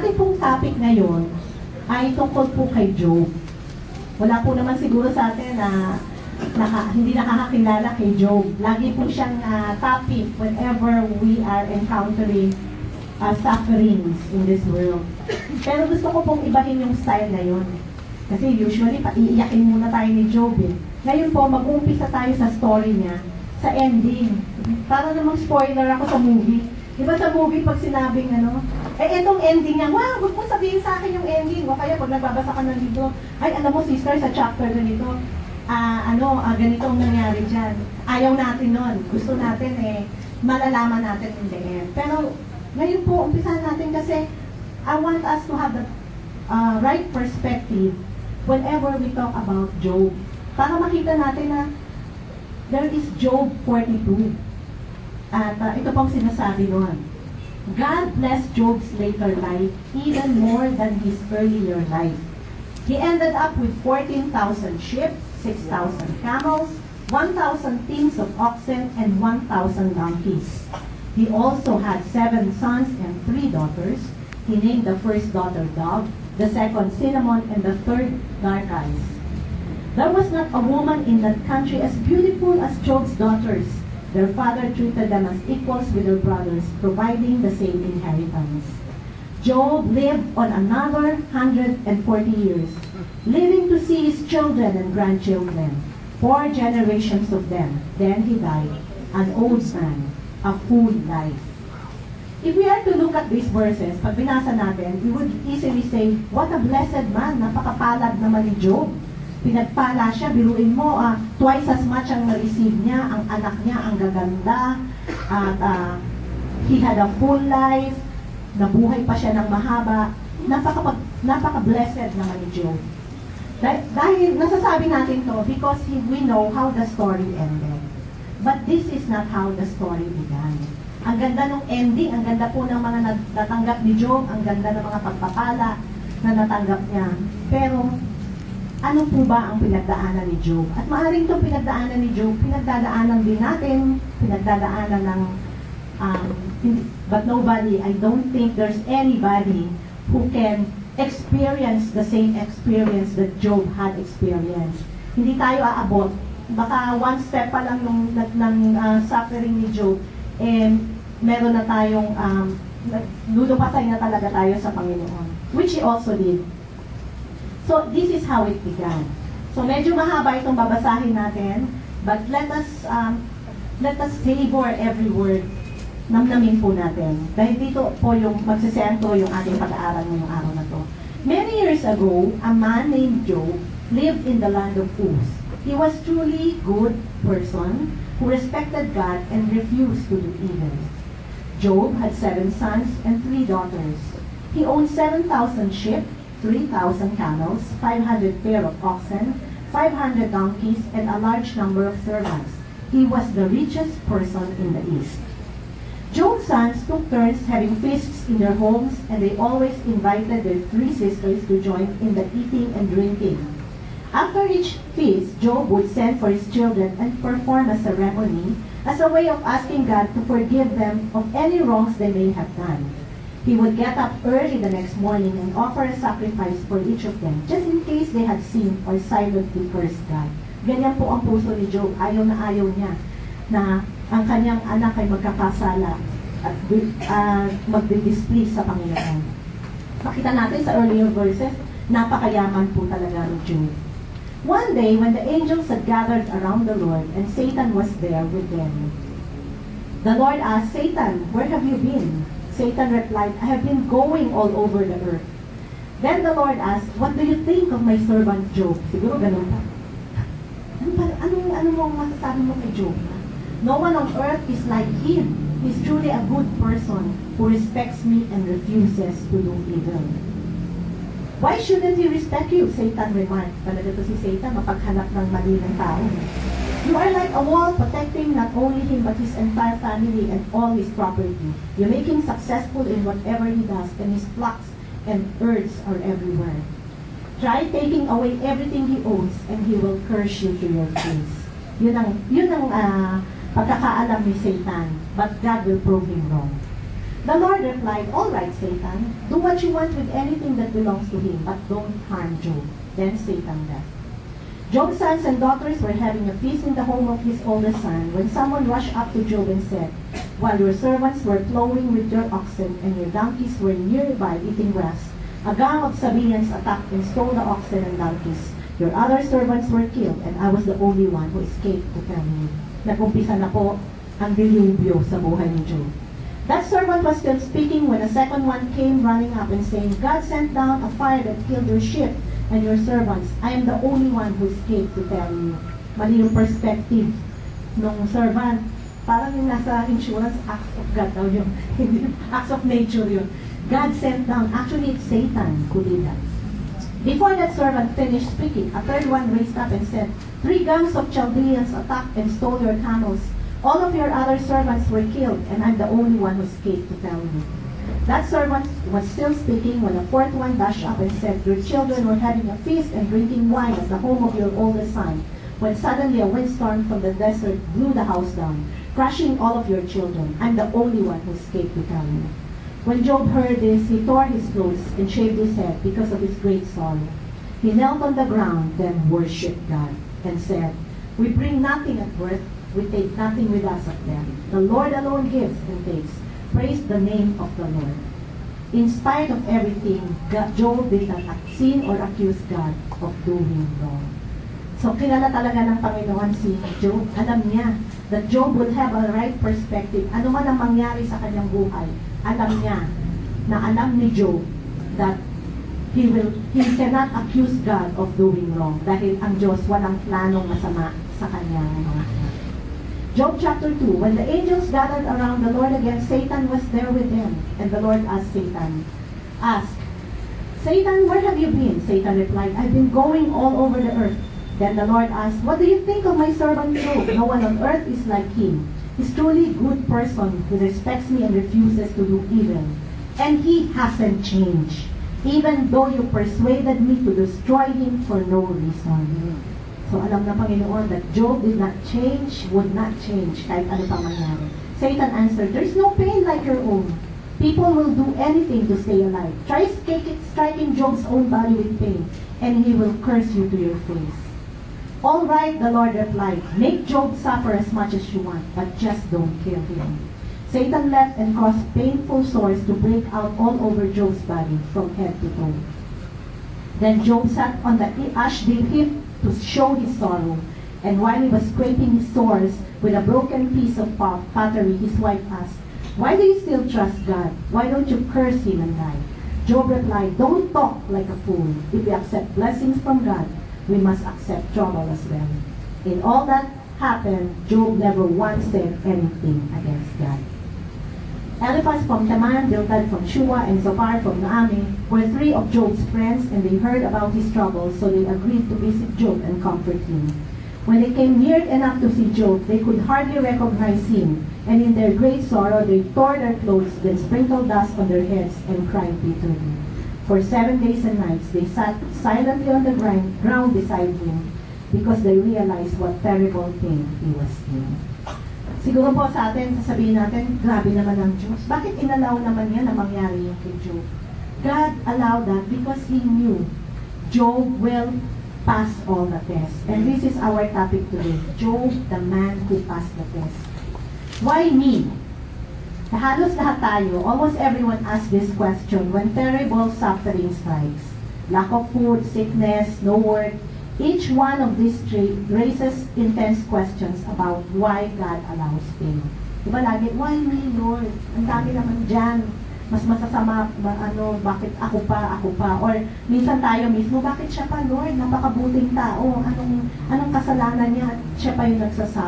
ating pong topic ngayon ay tungkol po kay Job. Wala po naman siguro sa atin na hindi nakakakilala kay Job. Lagi po siyang topic whenever we are encountering sufferings in this world. Pero gusto ko pong ibahin yung style na yun. Kasi usually, iiyakin muna tayo ni Job eh. Ngayon po, mag-uumpisa tayo sa story niya, sa ending. Para namang spoiler ako sa movie. Diba sa movie, pag sinabing etong ending niya, wow, huwag mo sabihin sa akin yung ending. O kaya pag nagbabasa ka ng libro, ay, alam mo, sister, sa chapter ganito, ganito ang nangyari dyan. Ayaw natin nun. Gusto natin malalaman natin in the end. Pero, ngayon po, umpisahan natin kasi I want us to have the right perspective whenever we talk about Job. Para makita natin na there is Job 42. At ito pong sinasabi noon. God blessed Job's later life even more than his earlier life. He ended up with 14,000 sheep, 6,000 camels, 1,000 teams of oxen, and 1,000 donkeys. He also had 7 sons and 3 daughters. He named the first daughter Dove, the second Cinnamon, and the third Dark Eyes. There was not a woman in that country as beautiful as Job's daughters. Their father treated them as equals with their brothers, providing the same inheritance. Job lived on another 140 years, living to see his children and grandchildren, 4 generations of them. Then he died, an old man, a full life. If we are to look at these verses, pag binasa natin, we would easily say, what a blessed man, napakapalad naman ni Job. Pinagpala siya, biruin mo, twice as much ang na-receive niya, ang anak niya, ang gaganda, at he had a full life, nabuhay pa siya ng mahaba, napaka-blessed naman ni Job. Dahil nasasabi natin to because we know how the story ended. But this is not how the story began. Ang ganda ng ending, ang ganda po ng mga natanggap ni Job, ang ganda ng mga pagpapala na natanggap niya. Pero, ano po ba ang pinagdaanan ni Job? At maaaring itong pinagdaanan ni Job, pinagdadaanan din natin, pinagdadaanan ng, but nobody, I don't think there's anybody who can experience the same experience that Job had experienced. Hindi tayo aabot. Baka one step pa lang ng suffering ni Job, meron na tayong, lulupasay na talaga tayo sa Panginoon. Which he also did. So, this is how it began. So, medyo mahaba itong babasahin natin, but let us savor every word. Namnamin po natin. Dahil dito po yung magsisentro yung ating pag-aaral ngayong araw na to. Many years ago, a man named Job lived in the land of Uz. He was truly good person who respected God and refused to do evil. Job had 7 sons and 3 daughters. He owned 7,000 sheep, 3,000 camels, 500 pair of oxen, 500 donkeys, and a large number of servants. He was the richest person in the East. Job's sons took turns having feasts in their homes, and they always invited their 3 sisters to join in the eating and drinking. After each feast, Job would send for his children and perform a ceremony as a way of asking God to forgive them of any wrongs they may have done. He would get up early the next morning and offer a sacrifice for each of them, just in case they had sinned or silently cursed God. Ganyan po ang puso ni Job. Ayaw na ayaw niya na ang kanyang anak ay magkakasala at magdi-displease sa Panginoon. Makita natin sa earlier verses, napakayaman po talaga ni Job. One day, when the angels had gathered around the Lord, and Satan was there with them, the Lord asked, Satan, where have you been? Satan replied, I have been going all over the earth. Then the Lord asked, what do you think of my servant Job? Siguro ganun pa. Ano mo masasabi mo kay Job? No one on earth is like him. He's truly a good person who respects me and refuses to do evil. Why shouldn't he respect you? Satan remarked. Talaga to si Satan, mapaghanap ng mali ng tao. You are like a wall protecting not only him but his entire family and all his property. You make him successful in whatever he does, and his flocks and herds are everywhere. Try taking away everything he owns, and he will curse you to your face. Yun ang pagkakaalam ni Satan, but God will prove him wrong. The Lord replied, "All right, Satan, do what you want with anything that belongs to him, but don't harm Job." Then Satan left. Job's sons and daughters were having a feast in the home of his oldest son when someone rushed up to Job and said, "While your servants were plowing with your oxen and your donkeys were nearby eating grass, a gang of Sabaeans attacked and stole the oxen and donkeys. Your other servants were killed, and I was the only one who escaped to tell you." Nag-umpisa na po ang dilubyo sa buhay ni Job. That servant was still speaking when a second one came running up and saying, "God sent down a fire that killed your sheep and your servants. I am the only one who escaped to tell you." Mali yung perspective nung servant. Parang yung nasa insurance, acts of God daw yun. Hindi, acts of nature yun. God sent down. Actually, it's Satan who did that. Before that servant finished speaking, a third one raised up and said, "3 gangs of Chaldeans attacked and stole your camels. All of your other servants were killed, and I'm the only one who escaped to tell you." That servant was still speaking when a fourth one dashed up and said, "Your children were having a feast and drinking wine at the home of your oldest son, when suddenly a windstorm from the desert blew the house down, crushing all of your children. I'm the only one who escaped to tell you." When Job heard this, he tore his clothes and shaved his head because of his great sorrow. He knelt on the ground, then worshipped God, and said, "We bring nothing at birth, we take nothing with us at death. The Lord alone gives and takes. Praise the name of the Lord." In spite of everything, Job did not sin or accuse God of doing wrong. So kilala talaga ng Panginoon si Job. Alam niya that Job would have a right perspective. Ano man ang mangyari sa kanyang buhay, alam niya na alam ni Job that he cannot accuse God of doing wrong dahil ang Diyos walang planong masama sa kanyang mga anak. Job chapter 2, when the angels gathered around the Lord again, Satan was there with them. And the Lord asked, "Satan, where have you been?" Satan replied, "I've been going all over the earth." Then the Lord asked, "What do you think of my servant Job? No one on earth is like him. He's truly a good person who respects me and refuses to do evil. And he hasn't changed, even though you persuaded me to destroy him for no reason." So alam na Panginoon that Job did not change, would not change kahit ano pang mangyari. Satan answered, "There's no pain like your own. People will do anything to stay alive. Try striking Job's own body with pain, and he will curse you to your face." "All right," the Lord replied, "make Job suffer as much as you want, but just don't kill him." Satan left and caused painful sores to break out all over Job's body from head to toe. Then Job sat on the ash heap to show his sorrow, and while he was scraping his sores with a broken piece of pottery, his wife asked, "Why do you still trust God? Why don't you curse him and die?" Job replied, "Don't talk like a fool. If we accept blessings from God, we must accept trouble as well." In all that happened, Job never once said anything against God. Eliphaz from Teman, Bildad from Shua, and Zophar from Naamah were 3 of Job's friends, and they heard about his troubles, so they agreed to visit Job and comfort him. When they came near enough to see Job, they could hardly recognize him, and in their great sorrow they tore their clothes, then sprinkled dust on their heads and cried bitterly. For 7 days and nights they sat silently on the ground beside him, because they realized what terrible thing he was in. Siguro po sa atin, sasabihin natin, grabe naman ang Diyos. Bakit inalaw naman niya na mangyari yung kay Job? God allowed that because He knew Job will pass all the tests. And this is our topic today. Job, the man who passed the test. Why me? Halos lahat tayo, almost everyone asks this question when terrible suffering strikes. Lack of food, sickness, no work. Each one of these 3 raises intense questions about why God allows pain. Diba lagi, why me, Lord? Ang dami naman dyan. Mas masasama, bakit ako pa? Or minsan tayo mismo, bakit siya pa, Lord? Napakabuting tao. Anong kasalanan niya? Siya pa yung nagsasabi.